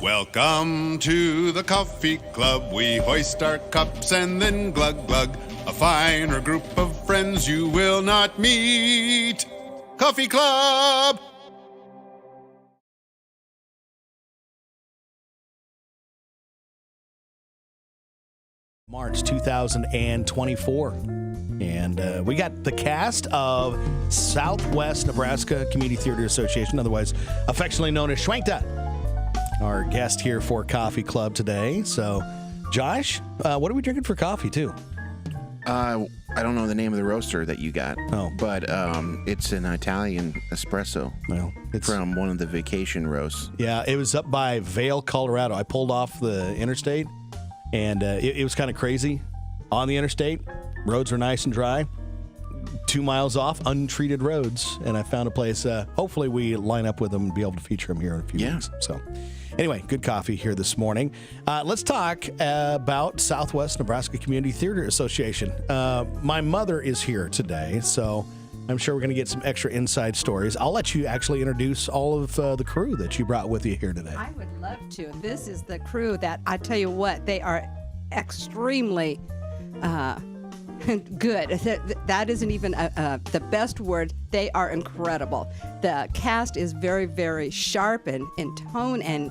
Welcome to the coffee club. We hoist our cups and then glug glug. A finer group of friends you will not meet. Coffee Club! March 2024. And we got the cast of Southwest Nebraska Community Theater Association, otherwise affectionately known as Schwankta, our guest here for Coffee Club today. So, Josh, what are we drinking for coffee, too? I don't know the name of the roaster that you got, but it's an Italian espresso from one of the vacation roasts. Yeah, it was up by Vail, Colorado. I pulled off the interstate, and it was kind of crazy on the interstate. Roads are nice and dry. 2 miles off, untreated roads, and I found a place. Hopefully, we line up with them and be able to feature them here in a few weeks. So, anyway, good coffee here this morning. Let's talk about Southwest Nebraska Community Theater Association. My mother is here today, so I'm sure we're going to get some extra inside stories. I'll let you actually introduce all of the crew that you brought with you here today. I would love to. This is the crew that, I tell you what, they are extremely good. That isn't even the best word. They are incredible. The cast is very, very sharp in tone, and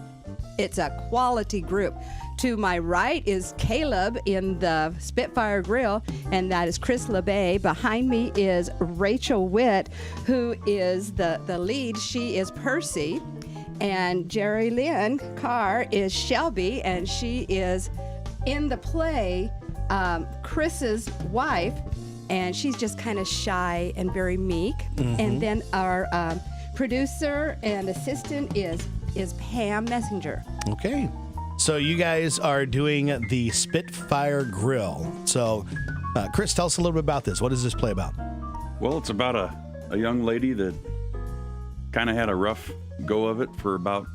it's a quality group. To my right is Caleb in the Spitfire Grill, and that is Chris LeBay. Behind me is Rachel Witt, who is the lead. She is Percy. And Jerry Lynn Carr is Shelby, and she is in the play Chris's wife, and she's just kind of shy and very meek. And then our producer and assistant is Pam Messenger. Okay. So you guys are doing the Spitfire Grill. So, Chris, tell us a little bit about this. What is this play about? Well, it's about a young lady that kind of had a rough go of it for about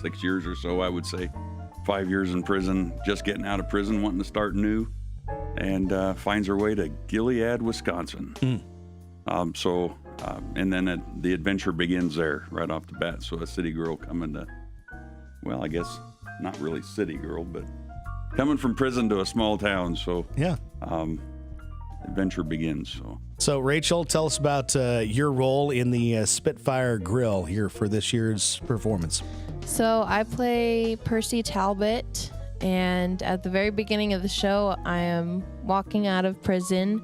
6 years or so, I would say. 5 years in prison, just getting out of prison, wanting to start new, and finds her way to Gilead, Wisconsin. And then the adventure begins there right off the bat. So a city girl coming to, well, I guess not really city girl, but coming from prison to a small town. So yeah, adventure begins. So Rachel, tell us about your role in the Spitfire Grill here for this year's performance. So I play Percy Talbot, and at the very beginning of the show, I am walking out of prison,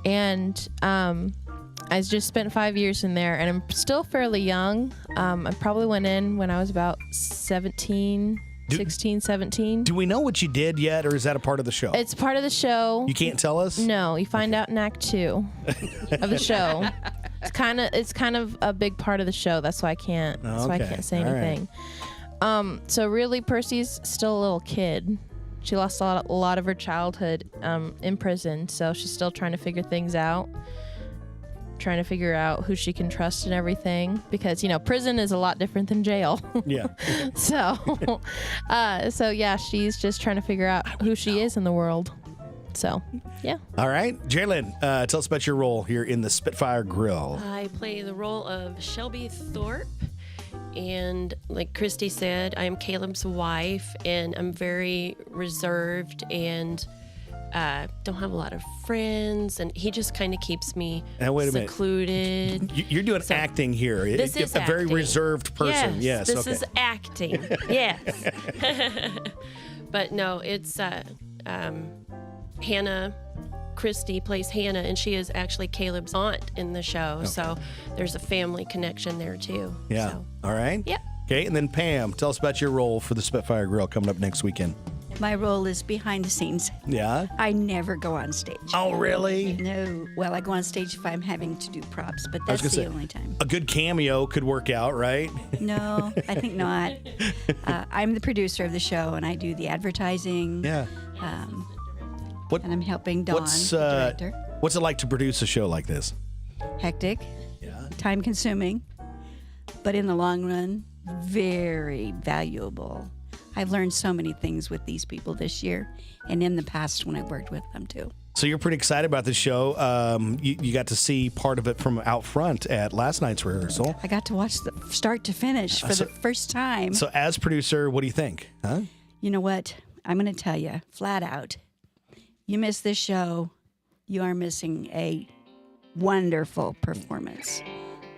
and I just spent 5 years in there, and I'm still fairly young. I probably went in when I was about 16, 17. Do we know what you did yet, or is that a part of the show? It's part of the show. You can't tell us? No, you find out in Act 2 of the show. It's kind of a big part of the show. That's why I can't. That's why I can't say anything. Right. So really, Percy's still a little kid. She lost a lot of her childhood in prison, so she's still trying to figure things out. Trying to figure out who she can trust and everything, because prison is a lot different than jail. Yeah. So yeah, she's just trying to figure out who she is in the world. So, yeah. All right. Jalen, tell us about your role here in the Spitfire Grill. I play the role of Shelby Thorpe. And like Christy said, I am Caleb's wife, and I'm very reserved and don't have a lot of friends. And he just kind of keeps me secluded. You're doing acting here. This is a very reserved person. Yes, this is acting. Yes. But no, it's Hannah. Christy plays Hannah, and she is actually Caleb's aunt in the show. Okay. So there's a family connection there too. Yeah. So. All right. Yep. Okay, and then Pam, tell us about your role for the Spitfire Grill coming up next weekend. My role is behind the scenes. Yeah? I never go on stage. Oh, really? No. Well, I go on stage if I'm having to do props, but that's the only time. A good cameo could work out, right? No, I think not. I'm the producer of the show, and I do the advertising. Yeah. And I'm helping Dawn, the director. What's it like to produce a show like this? Hectic. Yeah. Time-consuming. But in the long run, very valuable. I've learned so many things with these people this year, and in the past when I worked with them too. So you're pretty excited about this show. You got to see part of it from out front at last night's rehearsal. I got to watch the start to finish for the first time. So as producer, what do you think? Huh? You know what? I'm going to tell you flat out. You miss this show, you are missing a wonderful performance.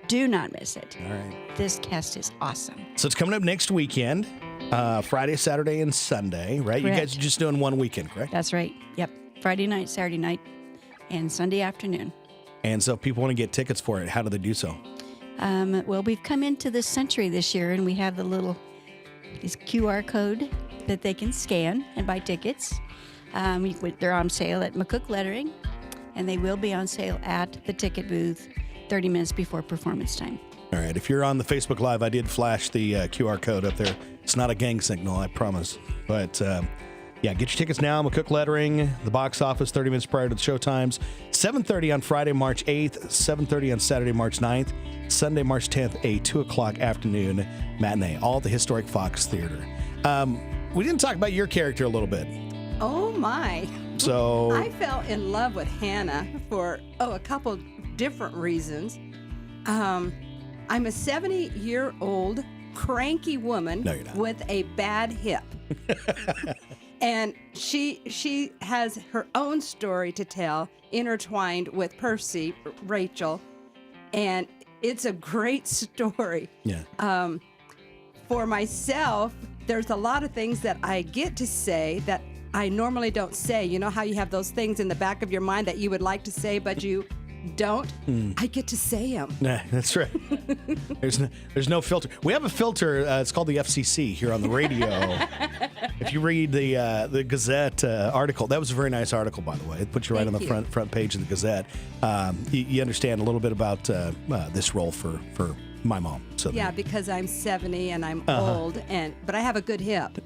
Do not miss it. All right. This cast is awesome. So it's coming up next weekend, Friday, Saturday, and Sunday, right? Correct. You guys are just doing one weekend, correct? That's right. Yep. Friday night, Saturday night, and Sunday afternoon. And so if people want to get tickets for it, how do they do so? Well, we've come into this century this year, and we have this QR code that they can scan and buy tickets. They're on sale at McCook Lettering, and they will be on sale at the ticket booth 30 minutes before performance time. All right. If you're on the Facebook Live, I did flash the QR code up there. It's not a gang signal, I promise. But yeah, get your tickets now. McCook Lettering, the box office 30 minutes prior to the show times. 7:30 on Friday, March 8th. 7:30 on Saturday, March 9th. Sunday, March 10th, a 2 o'clock afternoon matinee. All at the historic Fox Theater. We didn't talk about your character a little bit. Oh, my. So I fell in love with Hannah for, a couple different reasons. I'm a 70-year-old cranky woman No, you're not. with a bad hip. And she has her own story to tell, intertwined with Percy, Rachel, and it's a great story. yeah. For myself, there's a lot of things that I get to say that I normally don't say. You know how you have those things in the back of your mind that you would like to say, but you don't? I get to say them. Nah, that's right. There's no filter. We have a filter. It's called the FCC here on the radio. If you read the Gazette article, that was a very nice article, by the way. It puts you right on the front page of the Gazette. You understand a little bit about this role for my mom. So Yeah, because I'm 70 and I'm old, but I have a good hip.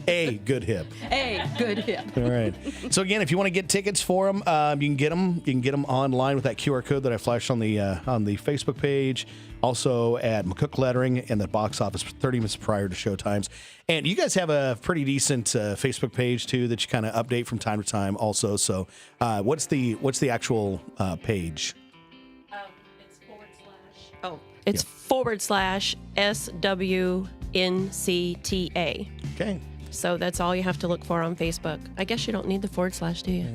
a good hip. A good hip. All right. So again, if you want to get tickets for them, you can get them. You can get them online with that QR code that I flashed on the Facebook page. Also at McCook Lettering and the box office 30 minutes prior to show times. And you guys have a pretty decent Facebook page too that you kind of update from time to time. Also, so what's the actual page? It's /SWNCTA. Okay. So that's all you have to look for on Facebook. I guess you don't need the / do you?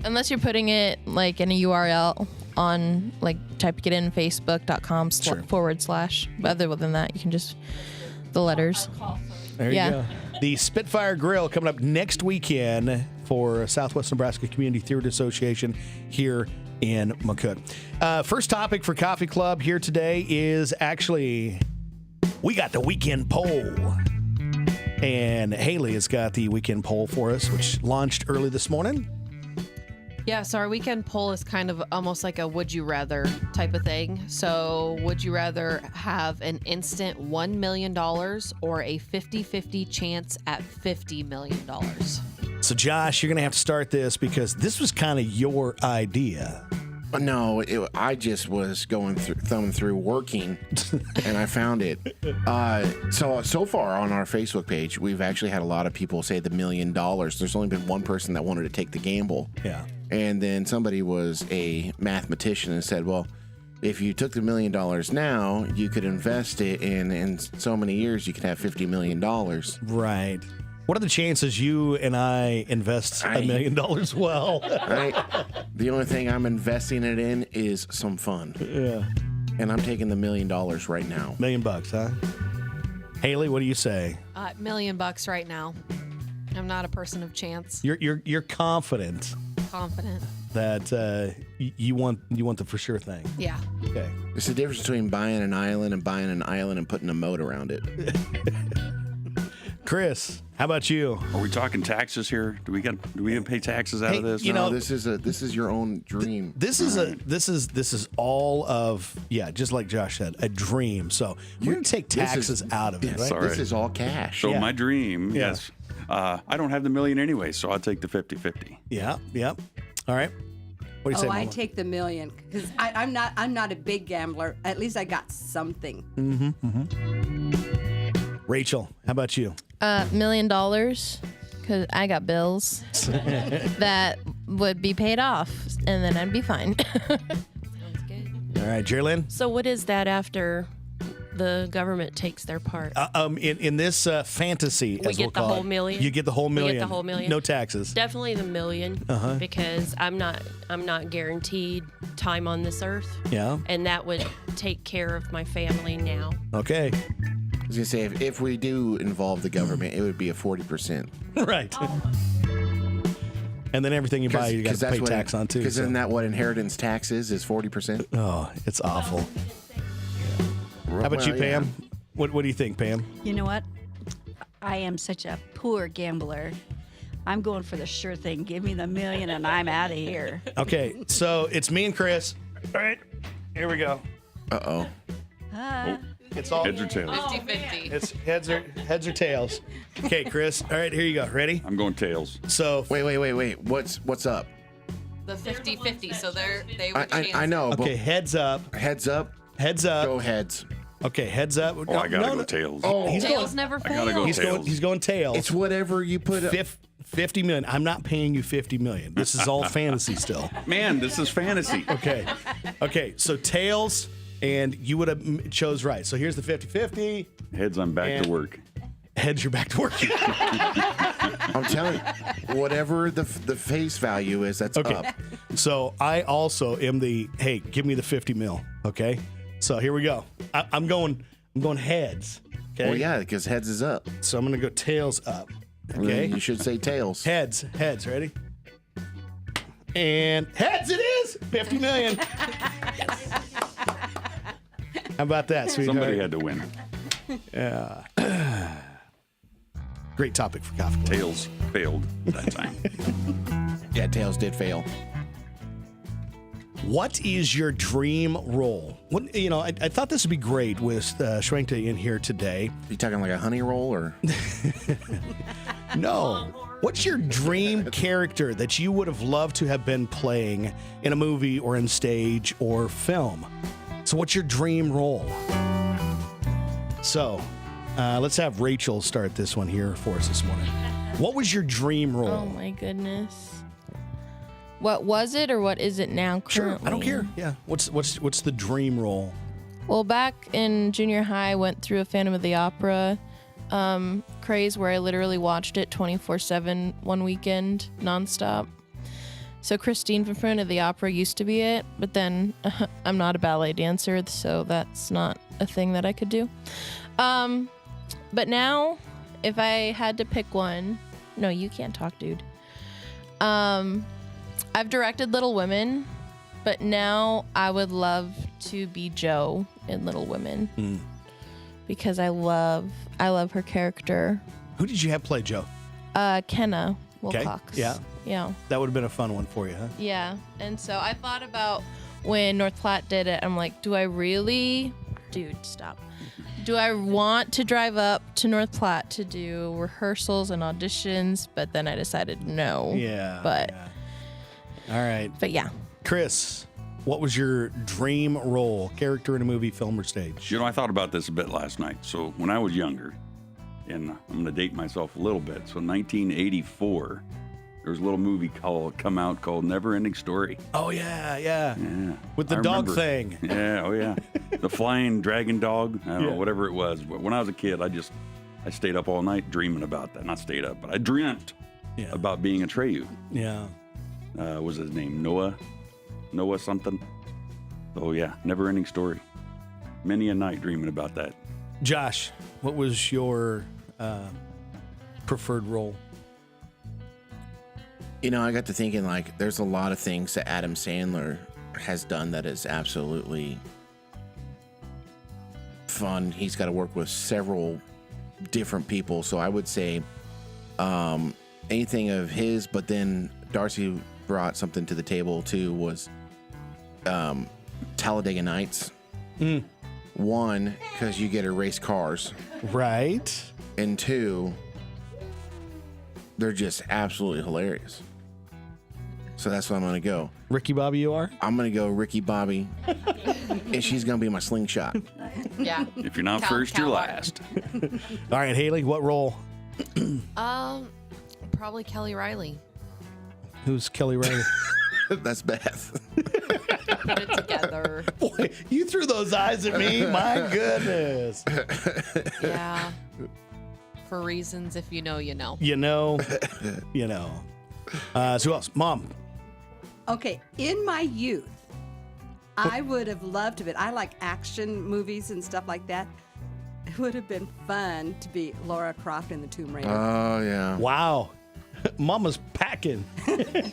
Unless you're putting it like in a URL on type it in facebook.com /. But other than that, you can just the letters. There you go. The Spitfire Grill coming up next weekend for Southwest Nebraska Community Theater Association here in McCook. First topic for Coffee Club here today is actually we got the weekend poll. And Haley has got the weekend poll for us, which launched early this morning. Yeah, so our weekend poll is kind of almost like a would you rather type of thing. So would you rather have an instant $1 million or a 50-50 chance at $50 million? So Josh, you're going to have to start this because this was kind of your idea. No, I just was thumbing through working, and I found it. So far on our Facebook page, we've actually had a lot of people say the $1 million. There's only been one person that wanted to take the gamble. Yeah. And then somebody was a mathematician and said, well, if you took the $1 million now, you could invest it in so many years, you could have $50 million. Right. What are the chances you and I invest $1 million well? The only thing I'm investing it in is some fun. Yeah. And I'm taking the $1 million right now. $1 million, huh? Haley, what do you say? $1 million right now. I'm not a person of chance. You're confident. Confident. That you want the for sure thing. Yeah. Okay. It's the difference between buying an island and putting a moat around it. Chris, how about you? Are we talking taxes here? Do we got to pay taxes out of this? This is your own dream. This is all of just like Josh said, a dream. So we're gonna take taxes out of it. Right? Sorry. This is all cash. So my dream, yes. I don't have the million anyway, so I'll take the 50-50. Yeah. All right. What do you say, I Mama? take the $1 million because I'm not a big gambler. At least I got something. Rachel, how about you? $1 million, because I got bills that would be paid off, and then I'd be fine. Sounds good. All right, Jerlyn. So what is that after the government takes their part? In this fantasy, We as get we'll the call whole it, million? You get the whole We get million. the whole million? No taxes. Definitely the million, because I'm not guaranteed time on this earth, Yeah. and that would take care of my family now. Okay. I was gonna say if we do involve the government, it would be a 40%. Right. And then everything you buy, you got to pay tax on too. Because so- isn't that what inheritance tax is 40%? Oh, it's awful. How about you, Pam? What do you think, Pam? You know what? I am such a poor gambler. I'm going for the sure thing. Give me the million and I'm out of here. Okay, so it's me and Chris. All right, here we go. Uh-oh. It's all Heads or tails? 50-50. it's heads or tails. Okay, Chris. All right, here you go. Ready? I'm going tails. So Wait. What's up? The 50-50. So they would I know, okay, heads up. but heads up, Heads up. go heads. Okay, heads up. Oh, I gotta go tails. Oh, He's Tails going. never I fail. gotta go tails. He's going tails. it's whatever you put up. 50 million. I'm not paying you 50 million. This is all fantasy still. Man, this is fantasy. Okay. Okay, so tails, and you would have chose right. So here's the 50-50. Heads, I'm back And- to work. Heads, you're back to work. I'm telling you, whatever the face value is, that's Okay. up. So I also am hey, give me the 50 mil. Okay. So here we go. I'm going heads. Okay. Well, yeah, because heads is up. So I'm gonna go tails up. Really, Okay. you should say tails. Heads. Ready? And heads it is! 50 million. How about that, sweetheart? Somebody had to win. Great topic for coffee. Club. Tails failed that time. Yeah, tails did fail. What is your dream role? I thought this would be great with Schwenkta in here today. You talking like a honey roll or? No. What's your dream character that you would have loved to have been playing in a movie or in stage or film? So what's your dream role? So let's have Rachel start this one here for us this morning. What was your dream role? Oh my goodness. What was it or what is it now currently? Sure, I don't care. Yeah. What's the dream role? Well, back in junior high, I went through a Phantom of the Opera craze where I literally watched it 24/7 one weekend nonstop. So Christine from Phantom of the Opera used to be it, but then I'm not a ballet dancer, so that's not a thing that I could do. But now, if I had to pick one, no, you can't talk, dude. I've directed Little Women, but now I would love to be Jo in Little Women because I love her character. Who did you have play Jo? Kenna Okay, Wilcox. yeah. Yeah. That would have been a fun one for you, huh? Yeah. And so I thought about when North Platte did it, I'm like, do I really? Dude, stop. Do I want to drive up to North Platte to do rehearsals and auditions? But then I decided no. Yeah. But All right. But yeah. Chris, what was your dream role, character in a movie, film, or stage? I thought about this a bit last night. So when I was younger, and I'm going to date myself a little bit. So 1984, there was a little movie come out called Never Ending Story. Oh, yeah. Yeah. With the I dog remember. thing. Yeah, oh yeah. The flying dragon dog. I don't Yeah. know, whatever it was. But when I was a kid, I stayed up all night dreaming about that. Not stayed up, but I dreamt Yeah. about being a Treyu. Yeah. Was his name Noah something? Oh yeah, Never Ending Story. Many a night dreaming about that. Josh, what was your preferred role? I got to thinking, like, there's a lot of things that Adam Sandler has done that is absolutely fun. He's got to work with several different people. So I would say anything of his, but then Darcy brought something to the table too, was Talladega Nights. One, because you get to race cars. Right. And two, they're just absolutely hilarious. So that's what I'm going to go. Ricky Bobby, you are? I'm going to go Ricky Bobby, and she's going to be my slingshot. Yeah. If you're not first, you're count. last. All right, Haley, what role? Probably Kelly Riley. Who's Kelly Riley? That's Beth. Put it together. Boy, you threw those eyes at me. My goodness. Yeah. For reasons, if you know, you know. You know. So who else? Mom. Okay, in my youth, I would have loved it. I like action movies and stuff like that. It would have been fun to be Laura Croft in the Tomb Raider. Oh, yeah. Wow. Mama's packing.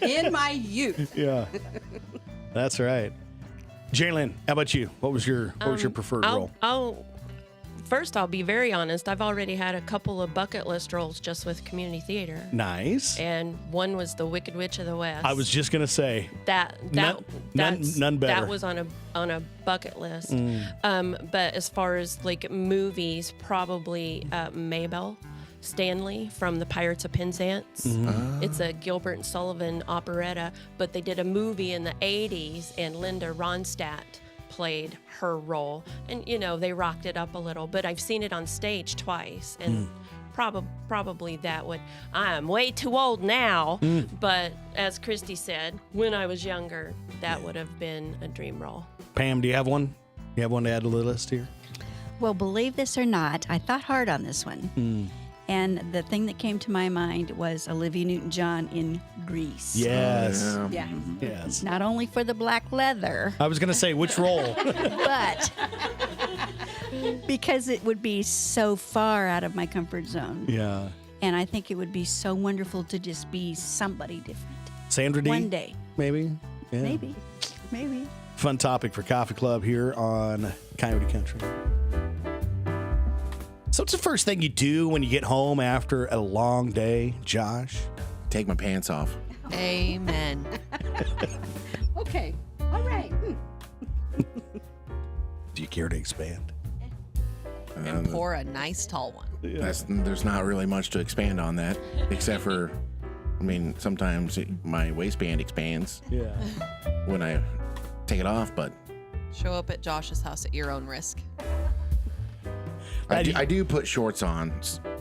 In my youth. Yeah. That's right. Jalen, how about you? What was your preferred role? First, I'll be very honest. I've already had a couple of bucket list roles just with community theater. Nice. And one was the Wicked Witch of the West. I was just gonna say that's none better. That was on a bucket list. But as far as like movies, probably Mabel Stanley from The Pirates of Penzance. It's a Gilbert and Sullivan operetta, but they did a movie in the 80s, and Linda Ronstadt played her role, and they rocked it up a little, but I've seen it on stage twice, and probably that would. I'm way too old now, but as Christy said, when I was younger, that would have been a dream role. Pam, do you have one? You have one to add to the list here? Well, believe this or not, I thought hard on this one. And the thing that came to my mind was Olivia Newton-John in Grease. Yes. Yeah. Yes. Not only for the black leather, I was going to say which role. but because it would be so far out of my comfort zone. Yeah. And I think it would be so wonderful to just be somebody different. Sandra Dee? One day. Maybe. Yeah. Maybe. Fun topic for Coffee Club here on Coyote Country. So what's the first thing you do when you get home after a long day, Josh? Take my pants off. Amen. Okay. All right. Do you care to expand? And pour a nice tall one. There's not really much to expand on that, except for, sometimes my waistband expands Yeah. when I take it off, but Show up at Josh's house at your own risk. I do put shorts on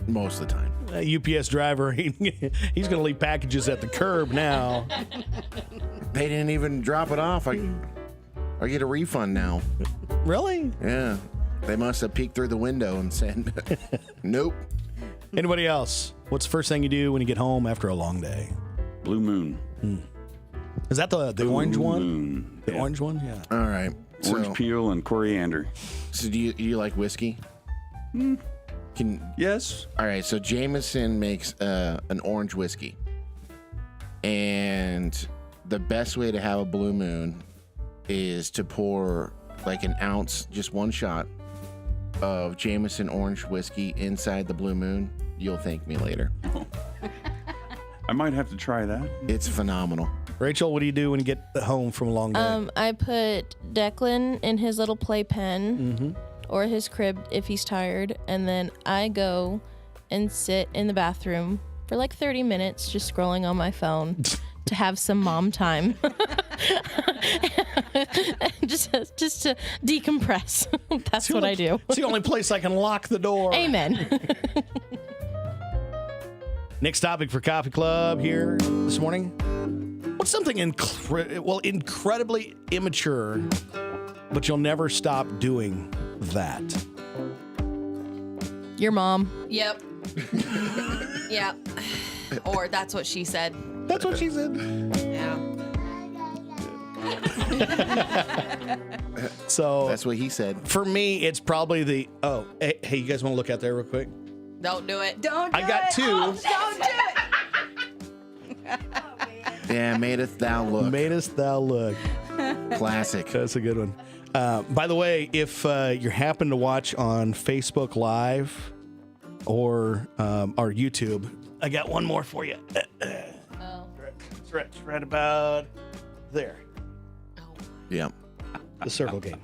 most of the time. UPS driver, he's going to leave packages at the curb now. They didn't even drop it off. I get a refund now. Really? Yeah. They must have peeked through the window and said, nope. Anybody else? What's the first thing you do when you get home after a long day? Blue Moon. Is that the orange one? Moon. The orange one? Yeah. All right. Orange peel and coriander. So do you like whiskey? Yes. All right. So Jameson makes an orange whiskey. And the best way to have a Blue Moon is to pour like an ounce, just one shot of Jameson orange whiskey inside the Blue Moon. You'll thank me later. I might have to try that. It's phenomenal. Rachel, what do you do when you get home from a long day? I put Declan in his little playpen or his crib if he's tired, and then I go and sit in the bathroom for like 30 minutes just scrolling on my phone to have some mom time. just to decompress. That's what I do. It's the only place I can lock the door. Amen. Next topic for Coffee Club here this morning. What's something incredibly immature, but you'll never stop doing that? Your mom. Yep. Yep. Or that's what she said. That's what she said. Yeah. So That's what he said. for me, it's probably hey, you guys want to look out there real quick? Don't do it. Don't do I got it. two. Oh, don't do it. Yeah, madest thou look. Madest thou look. Classic. That's a good one. By the way, if you happen to watch on Facebook Live or our YouTube, I got one more for you. It's right about there. Yeah. The circle game.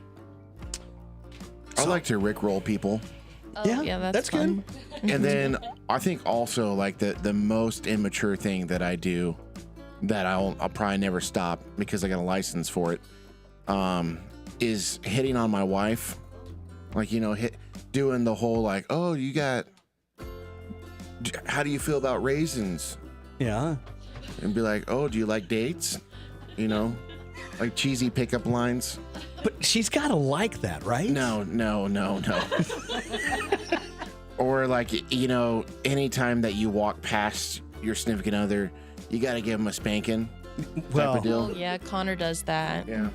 I like to Rickroll people. Yeah, that's good. And then I think also like the most immature thing that I do that I'll probably never stop because I got a license for it, is hitting on my wife. Like, doing the whole like, oh, how do you feel about raisins? Yeah. and be like, "Oh, do you like dates?" You know, like cheesy pickup lines. But she's got to like that, right? No. Or like, you know, anytime that you walk past your significant other, you got to give them a spanking. Well, type of deal. Oh, yeah, Connor does that. Yeah.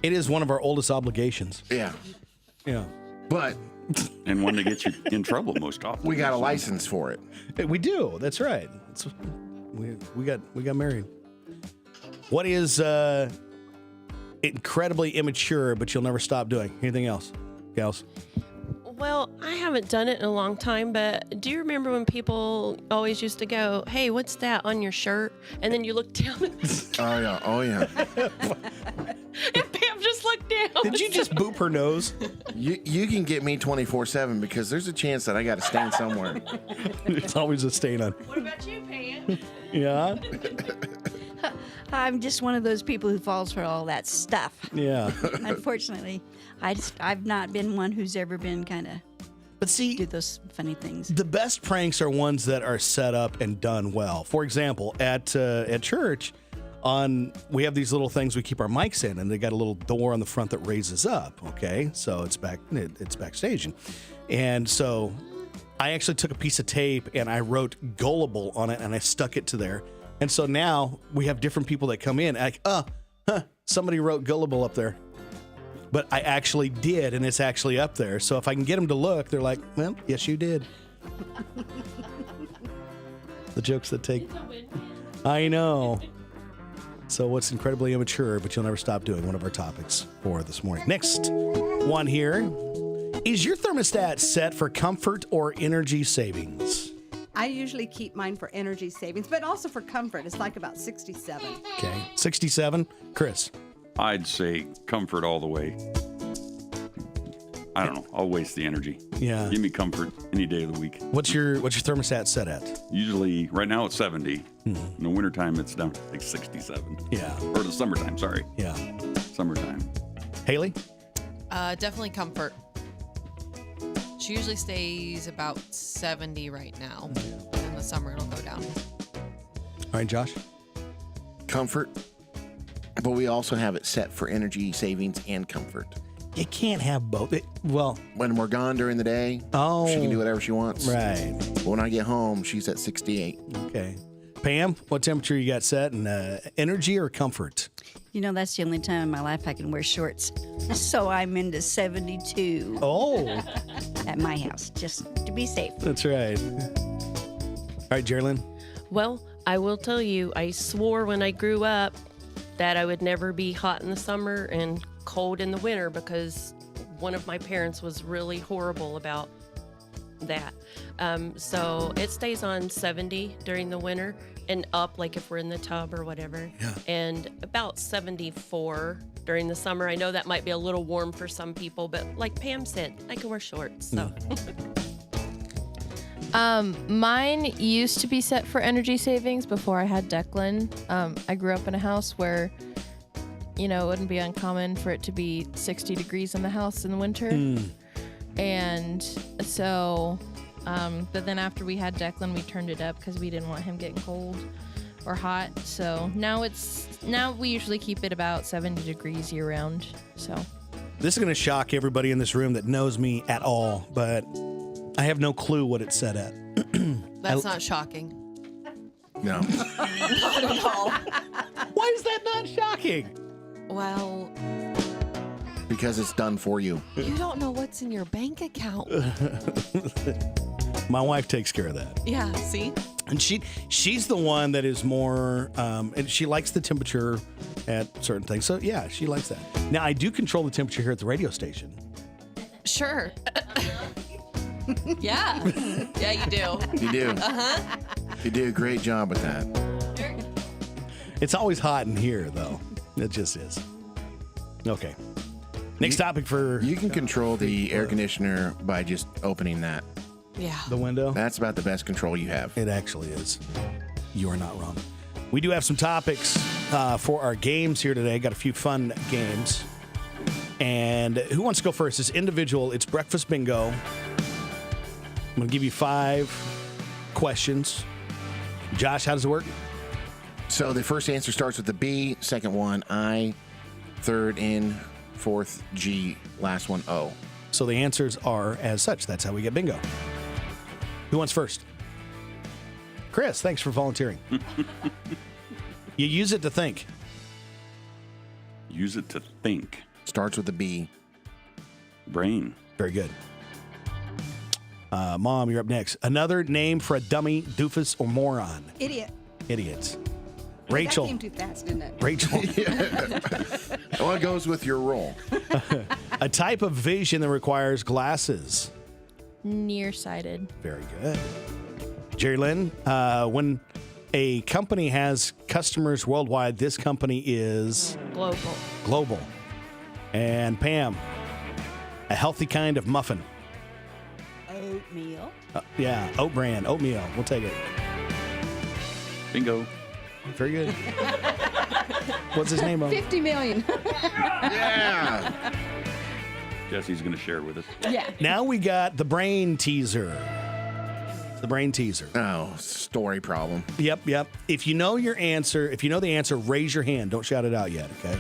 it is one of our oldest obligations. Yeah. Yeah. But And one that gets you in trouble most often. we got a license for it. We do. That's right. We got married. What is incredibly immature, but you'll never stop doing? Anything else, gals? Well, I haven't done it in a long time, but do you remember when people always used to go, "Hey, what's that on your shirt?" And then you look down Oh yeah. and Pam just looked down. Did you just boop her nose? You can get me 24/7 because there's a chance that I got to stand somewhere. It's always a stain on. What about you, Pam? Yeah. I'm just one of those people who falls for all that stuff. Yeah. Unfortunately, I've not been one who's ever been kind of But see, do those funny things. the best pranks are ones that are set up and done well. For example, at church, we have these little things we keep our mics in, and they got a little door on the front that raises up. Okay, so it's backstage, and so I actually took a piece of tape and I wrote "gullible" on it, and I stuck it to there. And so now we have different people that come in, like, somebody wrote "gullible" up there. But I actually did, and it's actually up there. So if I can get them to look, they're like, well, yes, you did. The jokes that take... I know. So what's incredibly immature, but you'll never stop doing, one of our topics for this morning. Next one here. Is your thermostat set for comfort or energy savings? I usually keep mine for energy savings, but also for comfort. It's like about 67. Okay. 67. Chris. I'd say comfort all the way. I don't know. I'll waste the energy. Yeah. Give me comfort any day of the week. What's your thermostat set at? Usually, right now it's 70. In the wintertime, it's down to like 67. Yeah. Or the summertime, sorry. Yeah. Summertime. Haley? Definitely comfort. She usually stays about 70 right now. In the summer, it'll go down. All right, Josh? Comfort. But we also have it set for energy savings and comfort. You can't have both. When we're gone during the day, she can do whatever she wants. Right. But when I get home, she's at 68. Okay. Pam, what temperature you got set? And energy or comfort? You know, that's the only time in my life I can wear shorts. So I'm into 72 Oh, at my house, just to be safe. that's right. All right, Jerlyn. Well, I will tell you, I swore when I grew up that I would never be hot in the summer and cold in the winter because one of my parents was really horrible about that. So it stays on 70 during the winter and up, like if we're in the tub or whatever. Yeah. And about 74 during the summer. I know that might be a little warm for some people, but like Pam said, I can wear shorts. So. Mine used to be set for energy savings before I had Declan. I grew up in a house where, you know, it wouldn't be uncommon for it to be 60 degrees in the house in the winter. And so, but then after we had Declan, we turned it up because we didn't want him getting cold or hot. So now we usually keep it about 70 degrees year round. So This is going to shock everybody in this room that knows me at all, but I have no clue what it's set at. That's not shocking. No. Not at all. Why is that not shocking? Well, Because it's done for you. you don't know what's in your bank account. My wife takes care of that. Yeah, see? And she's the one that is more, and she likes the temperature at certain things. So, yeah, she likes that. Now, I do control the temperature here at the radio station. Sure. Yeah. Yeah, you do. You do. You do a great job with that. It's always hot in here, though. It just is. Okay. Next topic for You can control the air conditioner by just opening that. Yeah. the window. That's about the best control you have. It actually is. You are not wrong. We do have some topics for our games here today. Got a few fun games. And who wants to go first? It's individual. It's breakfast bingo. I'm going to give you 5 questions. Josh, how does it work? So the first answer starts with the B, second one I, third N, fourth G, last one O. So the answers are as such. That's how we get bingo. Who wants first? Chris, thanks for volunteering. You use it to think. Use it to think. Starts with the B. Brain. Very good. Mom, you're up next. Another name for a dummy, doofus, or moron. Idiot. Idiots. That Rachel. came too fast, didn't it? Rachel. Well, it goes with your role. A type of vision that requires glasses. Nearsighted. Very good. Jerry Lynn, when a company has customers worldwide, this company is global. And Pam, a healthy kind of muffin. Oatmeal. Yeah, oat bran, oatmeal. We'll take it. Bingo. Very good. What's his name? 50 million. Yeah. Jesse's going to share with us. Yeah. Now we got the brain teaser. The brain teaser. Oh, story problem. Yep. If you know your answer, if you know the answer, raise your hand. Don't shout it out yet, okay?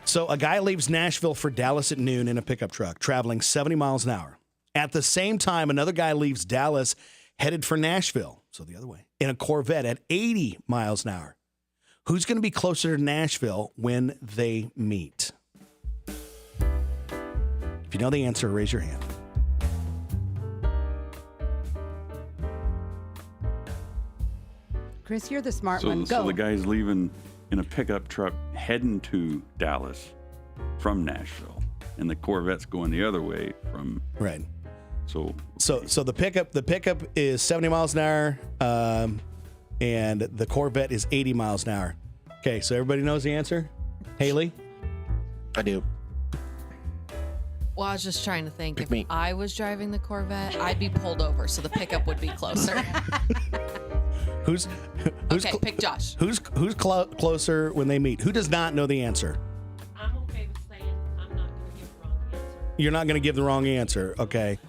So a guy leaves Nashville for Dallas at noon in a pickup truck, traveling 70 miles an hour. At the same time, another guy leaves Dallas, headed for Nashville, so the other way, in a Corvette at 80 miles an hour. Who's going to be closer to Nashville when they meet? If you know the answer, raise your hand. Chris, you're the smart one. Go. So the guy's leaving in a pickup truck heading to Dallas from Nashville, and the Corvette's going the other way from. Right. So the pickup is 70 miles an hour, and the Corvette is 80 miles an hour. Okay, so everybody knows the answer? Haley? I do. Well, I was just trying to think. Pick If me. I was driving the Corvette, I'd be pulled over, so the pickup would be closer. Who's Okay, pick Josh. Who's closer when they meet? Who does not know the answer? I'm okay with saying I'm not going to give the wrong answer. You're not going to give the wrong answer. Okay.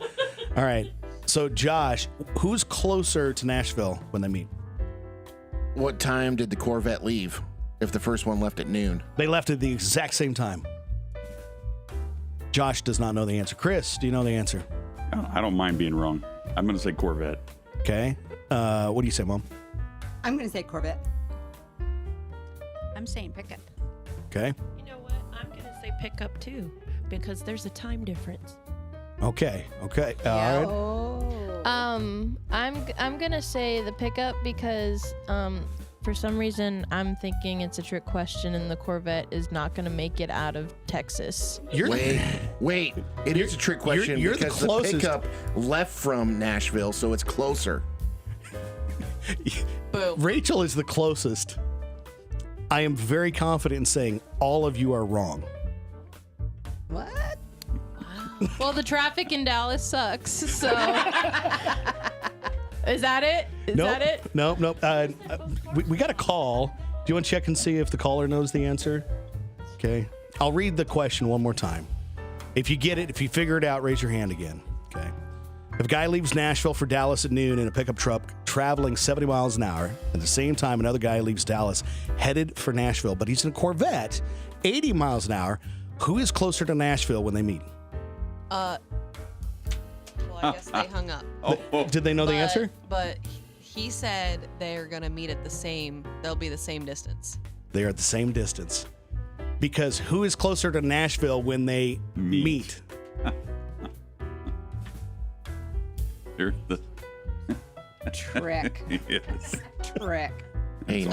All right. So, Josh, who's closer to Nashville when they meet? What time did the Corvette leave? If the first one left at noon. They left at the exact same time. Josh does not know the answer. Chris, do you know the answer? I don't mind being wrong. I'm going to say Corvette. Okay. What do you say, Mom? I'm going to say Corvette. I'm saying pickup. Okay. You know what? I'm going to say pickup too, because there's a time difference. Okay. All right. Oh. I'm gonna say the pickup because for some reason I'm thinking it's a trick question and the Corvette is not gonna make it out of Texas. Wait. It is a trick question you're the because closest. the pickup left from Nashville, so it's closer. Boom. Rachel is the closest. I am very confident in saying all of you are wrong. What? Well, the traffic in Dallas sucks, so is that it? Is that it? Nope. We got a call. Do you want to check and see if the caller knows the answer? Okay. I'll read the question one more time. If you get it, if you figure it out, raise your hand again. Okay. If a guy leaves Nashville for Dallas at noon in a pickup truck traveling 70 miles an hour, at the same time another guy leaves Dallas headed for Nashville, but he's in a Corvette 80 miles an hour, who is closer to Nashville when they meet? Well, I guess they hung up. Did they know the answer? But he said they're going to meet at they'll be the same distance. They're at the same distance. Because who is closer to Nashville when they meet? Here, the Trick. yes. Trick. Hey,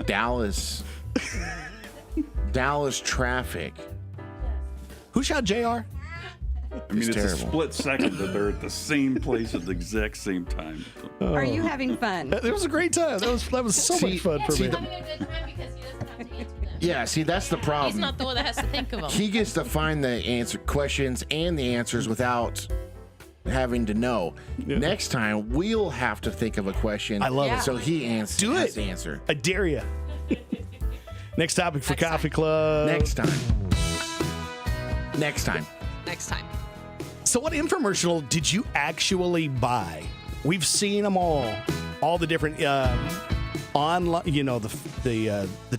Dallas traffic. Who shot JR? I mean, it's terrible. a split second that they're at the same place at the exact same time. Are you having fun? It was a great time. That was so much fun for me. Having a good time because he doesn't have to answer them. Yeah, see, that's the problem. He's not the one that has to think of them. He gets to find the questions and the answers without having to know. Next time, we'll have to think of a question. I love it. So he has to answer. I dare you. Next topic for Coffee Club. Next time. Next time. So what infomercial did you actually buy? We've seen them all. all the different online, the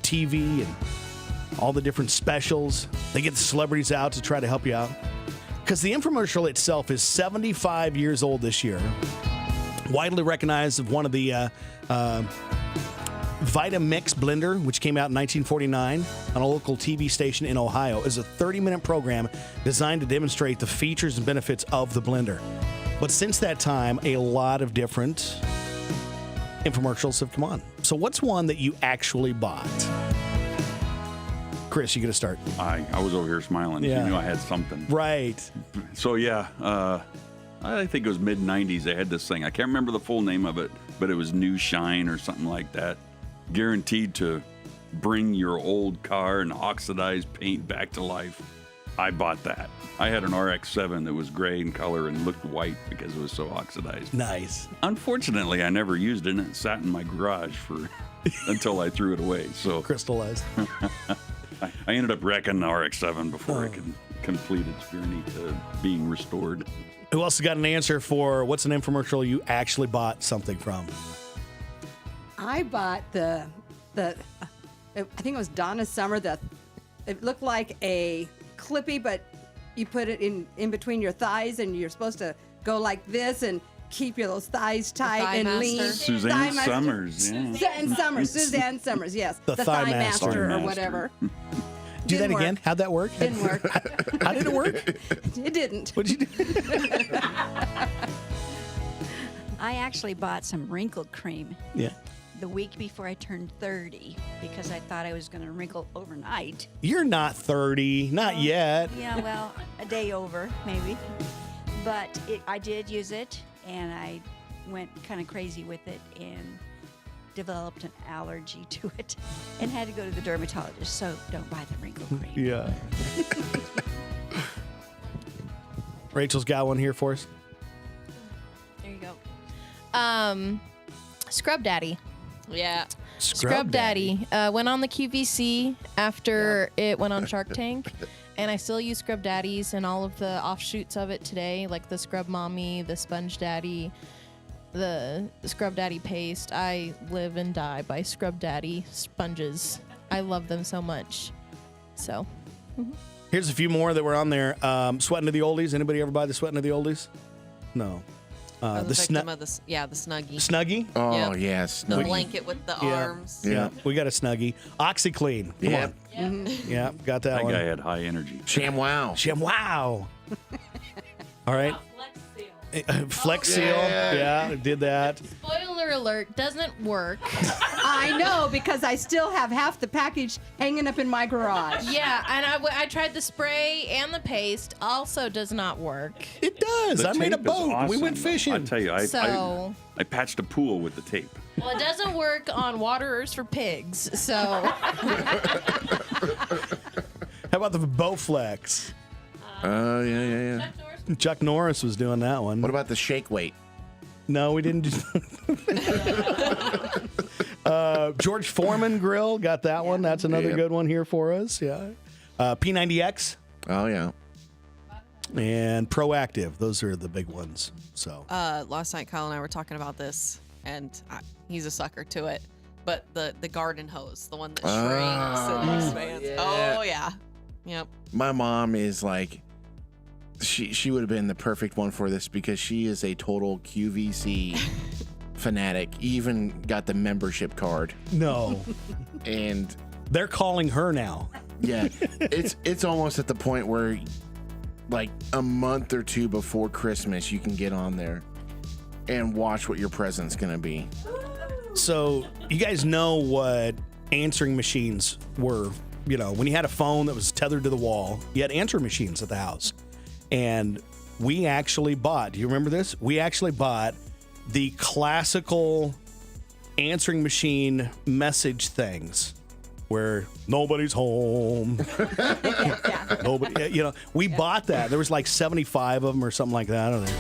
TV and all the different specials. They get the celebrities out to try to help you out. Because the infomercial itself is 75 years old this year. Widely recognized as one of the Vitamix blender, which came out in 1949 on a local TV station in Ohio, is a 30-minute program designed to demonstrate the features and benefits of the blender. But since that time, a lot of different infomercials have come on. So what's one that you actually bought? Chris, you got to start. I was over here smiling. Yeah. You knew I had something. Right. So, yeah, I think it was mid-'90s. They had this thing. I can't remember the full name of it, but it was New Shine or something like that. Guaranteed to bring your old car and oxidized paint back to life. I bought that. I had an RX-7 that was gray in color and looked white because it was so oxidized. Nice. Unfortunately, I never used it, and it sat in my garage until I threw it away. So Crystallized. I ended up wrecking the RX-7 before it could complete its journey to being restored. Who else has got an answer for what's an infomercial you actually bought something from? I bought I think it was Donna Summer. It looked like a Clippy, but you put it in between your thighs, and you're supposed to go like this and keep those thighs tight Thigh and Master. lean. Suzanne Thigh Master. Summers, yeah. Suzanne Summers, yes. The Thigh Master. Master or Thigh whatever. Do that Didn't again. work. How'd that work? Didn't work. How did it work? It didn't. What'd you do? I actually bought some wrinkle cream Yeah. the week before I turned 30 because I thought I was going to wrinkle overnight. You're not 30. Not yet. Yeah, well, a day over, maybe. But I did use it, and I went kind of crazy with it and developed an allergy to it and had to go to the dermatologist. So don't buy the wrinkle cream. Yeah. Rachel's got one here for us. There you go. Scrub Daddy. Yeah. Scrub Daddy went on the QVC after it went on Shark Tank, and I still use Scrub Daddies and all of the offshoots of it today, like the Scrub Mommy, the Sponge Daddy, the Scrub Daddy paste. I live and die by Scrub Daddy sponges. I love them so much. So, Here's a few more that were on there. Sweating to the oldies. Anybody ever buy the Sweating to the oldies? No. I The was a victim of the Snuggie. Snuggie? Oh, Yep. yes. The Snuggie. blanket with the arms. Yeah. We got a Snuggie. OxyClean. Come Yep. on. Yeah, got that, That one. guy had high energy. ShamWow. Wow. All right. Flex Seal. Yeah, did that. spoiler alert, doesn't work. I know, because I still have half the package hanging up in my garage. Yeah, and I tried the spray and the paste. Also does not work. It does. The I made a tape is boat. We awesome, went though. fishing. I tell you, So- I patched a pool with the tape. Well, it doesn't work on waterers for pigs. So How about the Bowflex? Oh, yeah. Chuck Norris was doing that one. What about the shake weight? No, we didn't do George Foreman grill, got that one. That's another Yep. good one here for us. Yeah. P90X Oh, yeah. and Proactive. Those are the big ones. So Last night, Kyle and I were talking about this, and he's a sucker to it. But the garden hose, the one that shrinks and expands. yeah. Oh, yeah. Yep. My mom is like, she would have been the perfect one for this because she is a total QVC fanatic. Even got the membership card, no, and they're calling her now. yeah, it's almost at the point where, like a month or two before Christmas, you can get on there and watch what your present's gonna be. So you guys know what answering machines were. You know, when you had a phone that was tethered to the wall, you had answering machines at the house. And we actually bought, do you remember this? We actually bought the classical answering machine message things where nobody's home. Nobody, you know, we bought that. There was like 75 of them or something like that. I don't know.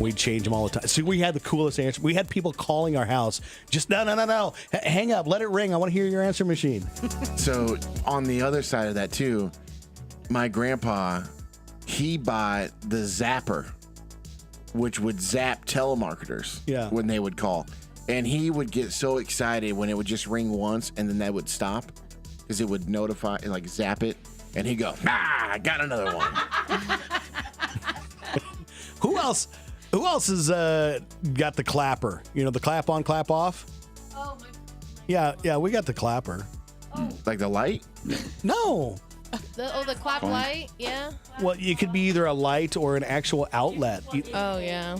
We'd change them all the time. So we had the coolest answer. We had people calling our house. Just no. Hang up. Let it ring. I want to hear your answer machine. So on the other side of that too, my grandpa, he bought the zapper, which would zap telemarketers Yeah. when they would call. And he would get so excited when it would just ring once and then that would stop because it would notify, like zap it. And he'd go, I got another one. Who else has got the clapper? You know, the clap on, clap off? Oh, Yeah, we got the clapper. Like the light? No. the clap light, yeah. Well, it could be either a light or an actual outlet. Oh yeah.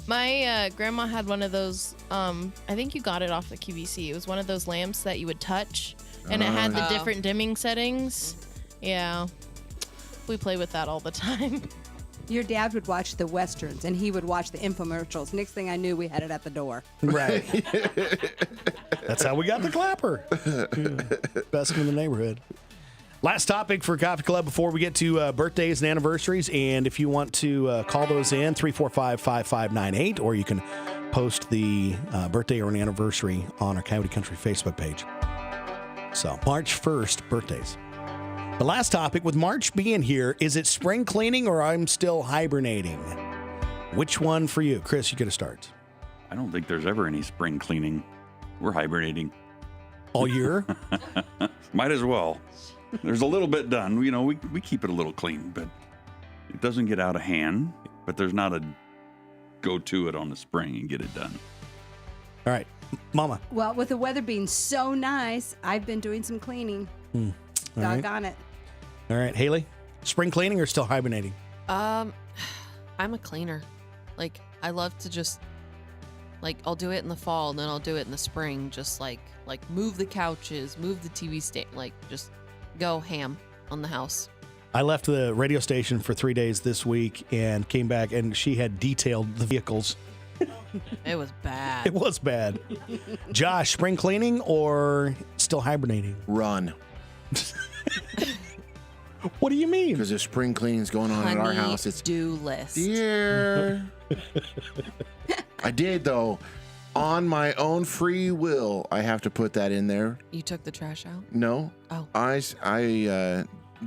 My grandma had one of those. I think you got it off the QVC. It was one of those lamps that you would touch, and it had the different dimming settings. Yeah, we play with that all the time. Your dad would watch the westerns, and he would watch the infomercials. Next thing I knew, we had it at the door. Right. That's how we got the clapper. Best in the neighborhood. Last topic for Coffee Club before we get to birthdays and anniversaries. And if you want to call those in, 345-5598, or you can post the birthday or an anniversary on our Coyote Country Facebook page. So, March 1st, birthdays. The last topic, with March being here, is it spring cleaning or I'm still hibernating? Which one for you? Chris, you get to start. I don't think there's ever any spring cleaning. We're hibernating. All year? Might as well. There's a little bit done. You know, we keep it a little clean, but it doesn't get out of hand. But there's not a go to it on the spring and get it done. All right. Mama. Well, with the weather being so nice, I've been doing some cleaning. Doggone it. All right. Haley, spring cleaning or still hibernating? I'm a cleaner. Like, I love to just, like, I'll do it in the fall and then I'll do it in the spring. Just like move the couches, move the TV stand, like just go ham on the house. I left the radio station for 3 days this week and came back, and she had detailed the vehicles. It was bad. It was bad. Josh, spring cleaning or still hibernating? Run. What do you mean? Because if spring cleaning's going on at our house, it's do list. yeah. I did though. On my own free will, I have to put that in there. You took the trash out? No. Oh. I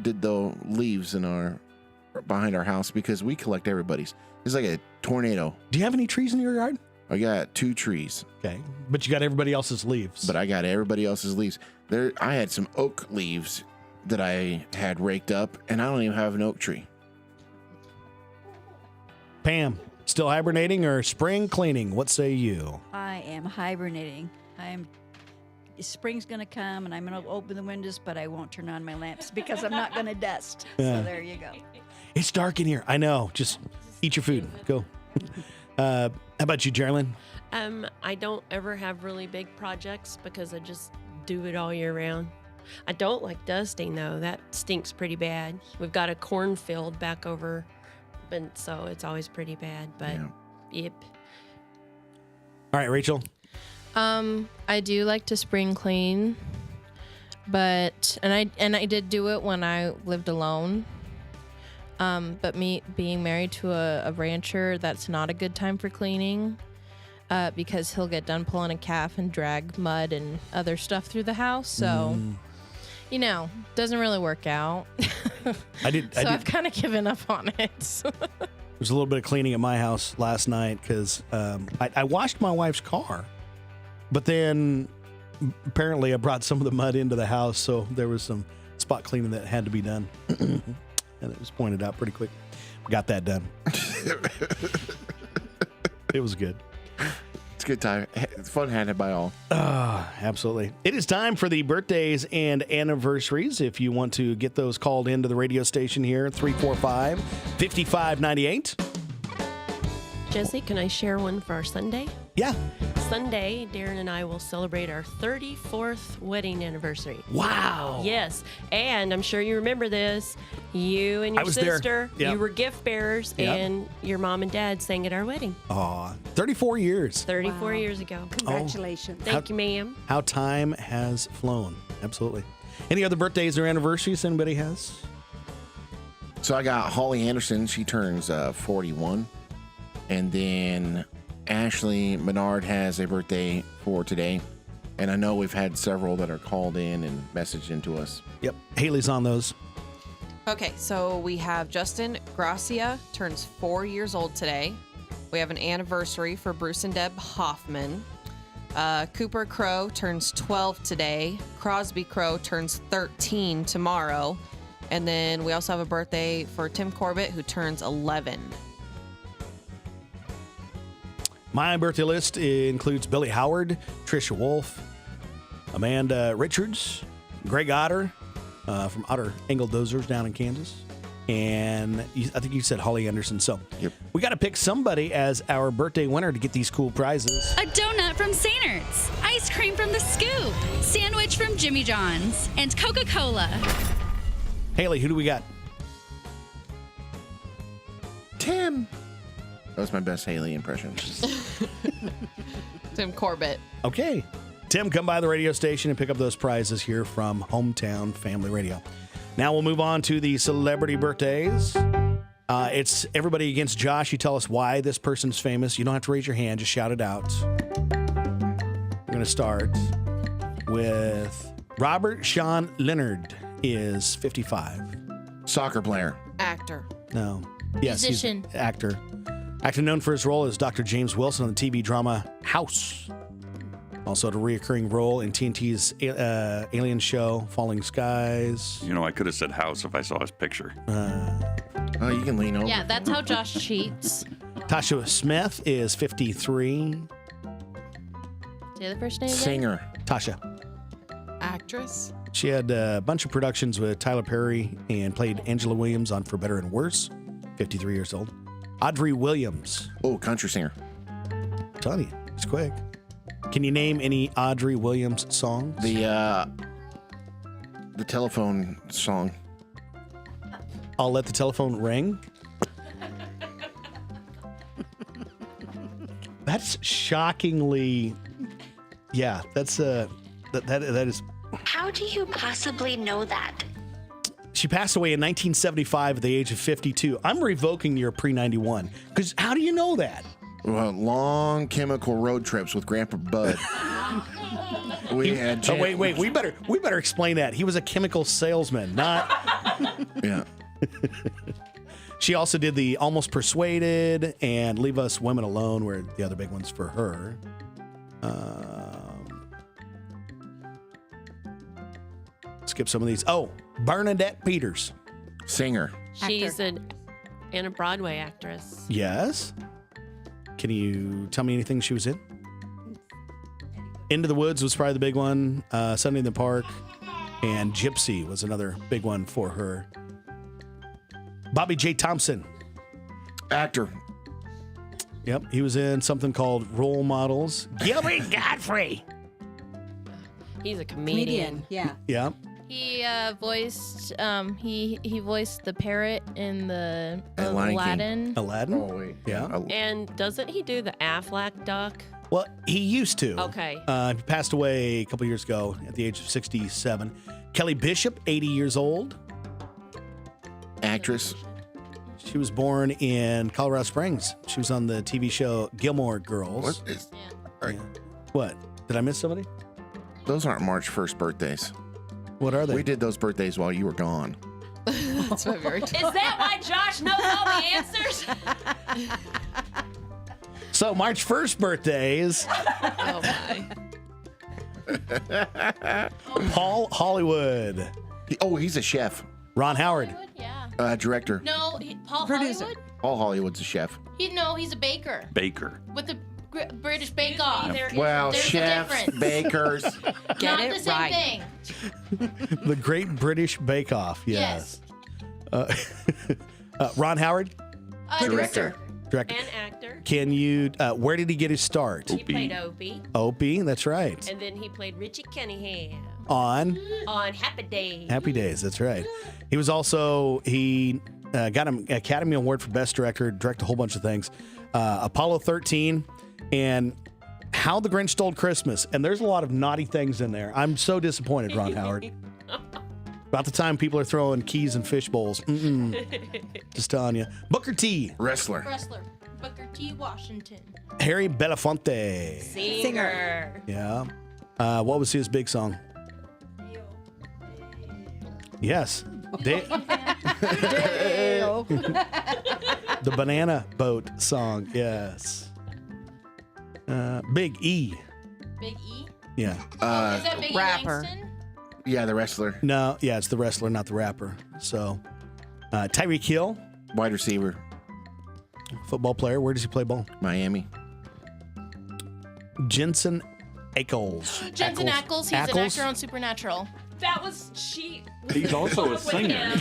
did the leaves behind our house because we collect everybody's. It's like a tornado. Do you have any trees in your yard? I got 2 trees. Okay. But you got everybody else's leaves. But I got everybody else's leaves. I had some oak leaves that I had raked up, and I don't even have an oak tree. Pam, still hibernating or spring cleaning? What say you? I am hibernating. Spring's going to come, and I'm going to open the windows, but I won't turn on my lamps because I'm not going to dust. Yeah. So there you go. It's dark in here. I know. Just eat your food. Go. How about you, Geraldine? I don't ever have really big projects because I just do it all year round. I don't like dusting though. That stinks pretty bad. We've got a cornfield back over, and so it's always pretty bad. But yep. All right, Rachel. I do like to spring clean, but I did do it when I lived alone. But me being married to a rancher, that's not a good time for cleaning, because he'll get done pulling a calf and drag mud and other stuff through the house. So, doesn't really work out. I've kind of given up on it. There's a little bit of cleaning at my house last night because I washed my wife's car, but then apparently I brought some of the mud into the house, so there was some spot cleaning that had to be done. And it was pointed out pretty quick. Got that done. It was good. It's a good time. It's fun handed by all. Absolutely. It is time for the birthdays and anniversaries. If you want to get those called into the radio station here, 345-5598. Jesse, can I share one for our Sunday? Yeah. Sunday, Darren and I will celebrate our 34th wedding anniversary. Wow. Yes. And I'm sure you remember this. You and I your was there. sister, Yep. you were gift bearers, Yep. and your mom and dad sang at our wedding. Aw, 34 years. 34 years ago. Congratulations. Thank you, ma'am. How time has flown. Absolutely. Any other birthdays or anniversaries anybody has? So I got Holly Anderson. She turns 41. And then Ashley Menard has a birthday for today. And I know we've had several that are called in and messaged into us. Yep. Haley's on those. Okay, so we have Justin Gracia, turns 4 years old today. We have an anniversary for Bruce and Deb Hoffman. Cooper Crow turns 12 today. Crosby Crow turns 13 tomorrow. And then we also have a birthday for Tim Corbett, who turns 11. My birthday list includes Billy Howard, Trisha Wolf, Amanda Richards, Greg Otter from Otter Angle Dozers down in Kansas. And I think you said Holly Anderson. So we got to pick somebody as our birthday winner to get these cool prizes. A donut from Sainter's, ice cream from The Scoop, sandwich from Jimmy John's, and Coca-Cola. Haley, who do we got? Tim. That was my best Haley impression. Tim Corbett. Okay. Tim, come by the radio station and pick up those prizes here from Hometown Family Radio. Now we'll move on to the celebrity birthdays. It's everybody against Josh. You tell us why this person's famous. You don't have to raise your hand. Just shout it out. We're going to start with Robert Sean Leonard is 55. Soccer player. Actor. No. Yes, Musician. He's actor. Actor known for his role as Dr. James Wilson on the TV drama House. Also, a reoccurring role in TNT's alien show, Falling Skies. You know, I could have said House if I saw his picture. Oh, you can lean over. Yeah, that's how Josh cheats. Tasha Smith is 53. Say the first name again? Singer. Tasha. Actress. She had a bunch of productions with Tyler Perry and played Angela Williams on For Better and Worse. 53 years old. Audrey Williams. Oh, country singer. I'm telling you, it's quick. Can you name any Audrey Williams songs? The telephone song. I'll Let the Telephone Ring. That's shockingly, yeah. That's that is. How do you possibly know that? She passed away in 1975 at the age of 52. I'm revoking your pre-91 because how do you know that? Well, long chemical road trips with Grandpa Bud. We had. Oh wait, we better explain that. He was a chemical salesman, not. Yeah. She also did the Almost Persuaded and Leave Us Women Alone were the other big ones for her. Skip some of these. Oh, Bernadette Peters. Singer. She's and a Broadway actress. Yes. Can you tell me anything she was in? Into the Woods was probably the big one. Sunday in the Park. And Gypsy was another big one for her. Bobby J. Thompson. Actor. Yep, he was in something called Role Models. Gilbert Godfrey. He's a comedian. Yeah. Yeah. He voiced he voiced the parrot in the Lion King. Aladdin. Oh, wait. Yeah. And doesn't he do the Aflac duck? Well, he used to. Okay. He passed away a couple years ago at the age of 67. Kelly Bishop, 80 years old. Actress. She was born in Colorado Springs. She was on the TV show Gilmore Girls. What is? Yeah. What? Did I miss somebody? Those aren't March 1st birthdays. What are they? We did those birthdays while you were gone. That's my very Is that why Josh knows all the answers? So March 1st birthdays. Oh my. Paul Hollywood. He's a chef. Ron Howard. Yeah. Director. No, Paul Producer. Hollywood? Paul Hollywood's a chef. He's a baker Baker. with the British Bake Off. Well, There's a chefs, difference. bakers. Get Not it the same right. thing. The Great British Bake Off. Yes. Ron Howard. Director. Director. And actor. Can you, where did he get his start? He played Opie. Opie, that's right. And then he played Richie Cunningham On on Happy Days. Happy Days, that's right. He was also, he got an Academy Award for Best Director, directed a whole bunch of things. Apollo 13 and How the Grinch Stole Christmas. And there's a lot of naughty things in there. I'm so disappointed, Ron Howard. About the time people are throwing keys in fish bowls. Just telling you. Booker T. Wrestler. Booker T. Washington. Harry Belafonte. Singer. Yeah. What was his big song? Yes. The Banana Boat song. Yes. Big E. Big E? Yeah. Is that Big rapper. E Langston? Yeah, the wrestler, No, yeah, it's the wrestler, not the rapper. So, Tyreek Hill, wide receiver, football player. Where does he play ball? Miami. Jensen Ackles. Jensen Ackles. He's an Ackles? actor on Supernatural. That was she. He's also a singer.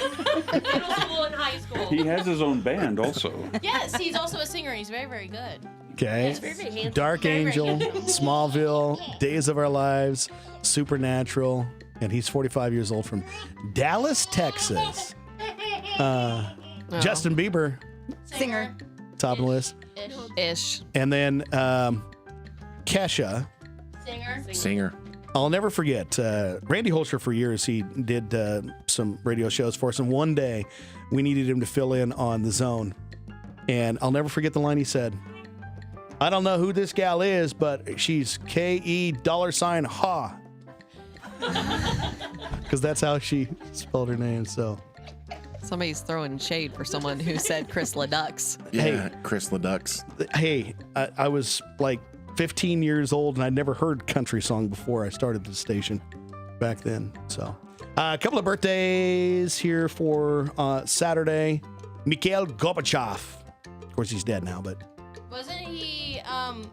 Middle school and high school. He has his own band also. Yes, he's also a singer. He's very, very good. Okay. Very, very handsome. Dark Very, very Angel, handsome. Smallville, Days of Our Lives, Supernatural, and he's 45 years old from Dallas, Texas. Justin Bieber, Singer. top of the list. Ish. And then Kesha. Singer. I'll never forget Randy Holscher. For years, he did some radio shows for us, and one day we needed him to fill in on The Zone. And I'll never forget the line he said. I don't know who this gal is, but she's KE $ ha. Because that's how she spelled her name. So, Somebody's throwing shade for someone who said Chris LeDux. Yeah, Hey. Chris LeDux. hey, I was like 15 years old, and I'd never heard country song before I started the station back then. So, a couple of birthdays here for Saturday. Mikhail Gorbachev. Of course, he's dead now, but Wasn't he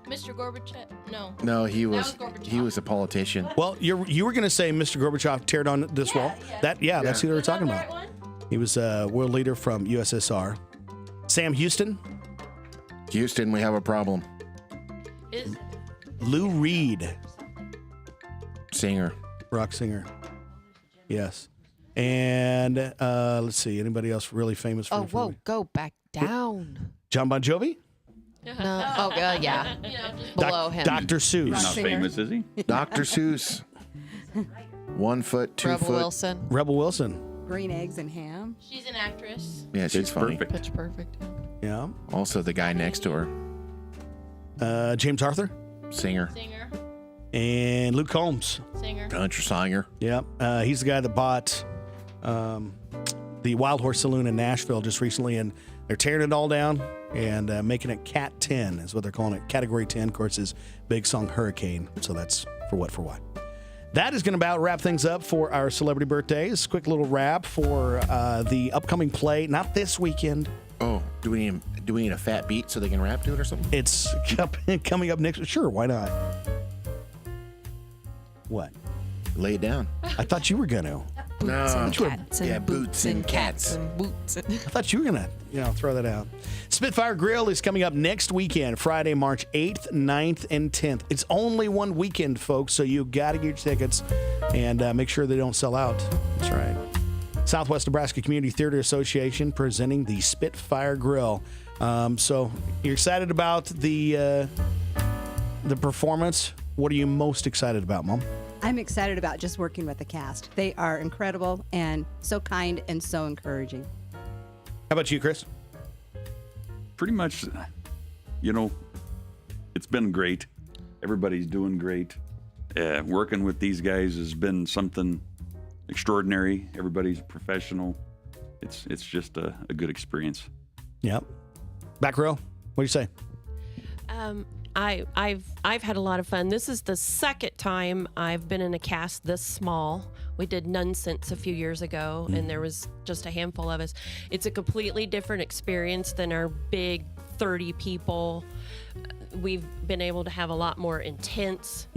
Mr. Gorbachev? No. No, he was Gorbachev. he was a politician. well, you were going to say Mr. Gorbachev teared on this wall. Yeah. That's who they were Was that talking the about. right one? He was a world leader from USSR. Sam Houston, Houston, we have a problem. Is Lou Reed, Singer. rock singer. Yes. And let's see, anybody else really famous? Oh, from whoa, go back down. John Bon Jovi, No. Oh, yeah. you know, just Below him. Dr. He's Seuss, not Singer. famous, is he? Dr. Seuss. 1 foot, 2 Rebel foot. Wilson. Rebel Wilson. Green eggs and ham. she's an actress. Yeah, she's It's funny. perfect. Pitch Perfect. Yeah. Also, the guy next to her, James Arthur singer, Singer. and Luke Combs. Singer. country singer. Yeah. He's the guy that bought the Wild Horse Saloon in Nashville just recently, and they're tearing it all down and making it Cat 10 is what they're calling it. Category 10, of course, is big song Hurricane. So that's for what. That is going to about wrap things up for our celebrity birthdays. Quick little wrap for the upcoming play, not this weekend. Oh, do we need a fat beat so they can rap to it or something? It's coming up next. Sure, why not? What? Lay it down. I thought you were going to. No. Cats and Yeah, boots and cats. and boots. I thought you were going to, throw that out. Spitfire Grill is coming up next weekend, Friday, March 8th, 9th, and 10th. It's only one weekend, folks, so you got to get your tickets and make sure they don't sell out. That's right. Southwest Nebraska Community Theater Association presenting the Spitfire Grill. So you're excited about the performance. What are you most excited about, Mom? I'm excited about just working with the cast. They are incredible and so kind and so encouraging. How about you, Chris? Pretty much, it's been great. Everybody's doing great. Working with these guys has been something extraordinary. Everybody's professional. It's just a good experience. Yep. Back row, what do you say? I've had a lot of fun. This is the second time I've been in a cast this small. We did Nonsense a few years ago, and there was just a handful of us. It's a completely different experience than our big 30 people. We've been able to have a lot more intense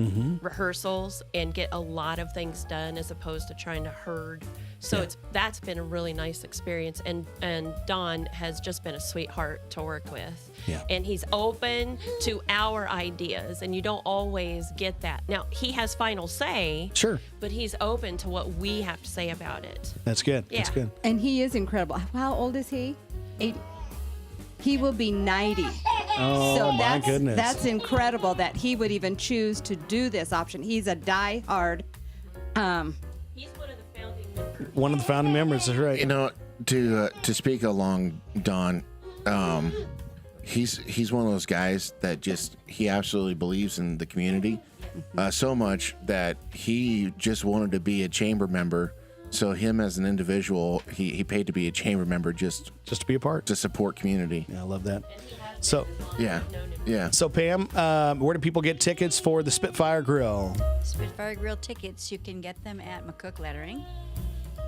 rehearsals and get a lot of things done as opposed to trying to herd. So that's been a really nice experience. And Don has just been a sweetheart to work with. Yeah. And he's open to our ideas, and you don't always get that. Now, he has final say. Sure. But he's open to what we have to say about it. That's good. Yeah. That's good. And he is incredible. How old is he? 80. He will be 90. Oh, So my goodness. That's incredible that he would even choose to do this option. He's a die-hard. He's one of the founding members. One of the founding members, that's right. To speak along Don, he's one of those guys that he absolutely believes in the community so much that he just wanted to be a chamber member So him as an individual, he paid to be a chamber member just to be a part, to support community. Yeah, I love that. So yeah. So Pam, where do people get tickets for the Spitfire Grill? Spitfire Grill tickets, you can get them at McCook Lettering.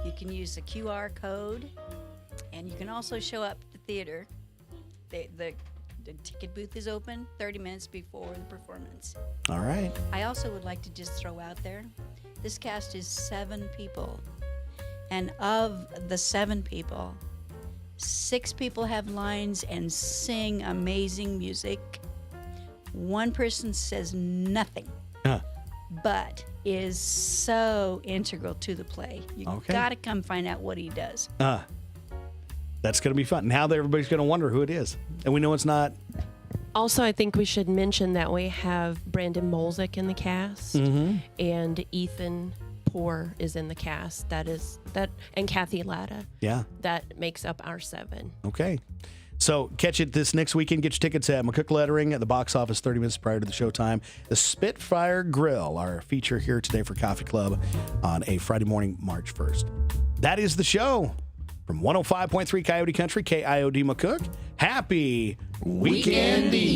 You can use the QR code, and you can also show up at the theater. The ticket booth is open 30 minutes before the performance. All right. I also would like to just throw out there, this cast is 7 people. And of the 7 people, 6 people have lines and sing amazing music. 1 person says nothing, but is so integral to the play. You gotta come find out what he does. That's going to be fun. Now that everybody's going to wonder who it is. And we know it's not. Also, I think we should mention that we have Brandon Molzik in the cast, and Ethan Poor is in the cast. And Kathy Latta. Yeah. That makes up our 7. Okay. So catch it this next weekend. Get your tickets at McCook Lettering at the box office 30 minutes prior to the showtime. The Spitfire Grill, our feature here today for Coffee Club on a Friday morning, March 1st. That is the show. From 105.3 Coyote Country, KIOD McCook. Happy Weekend Eve.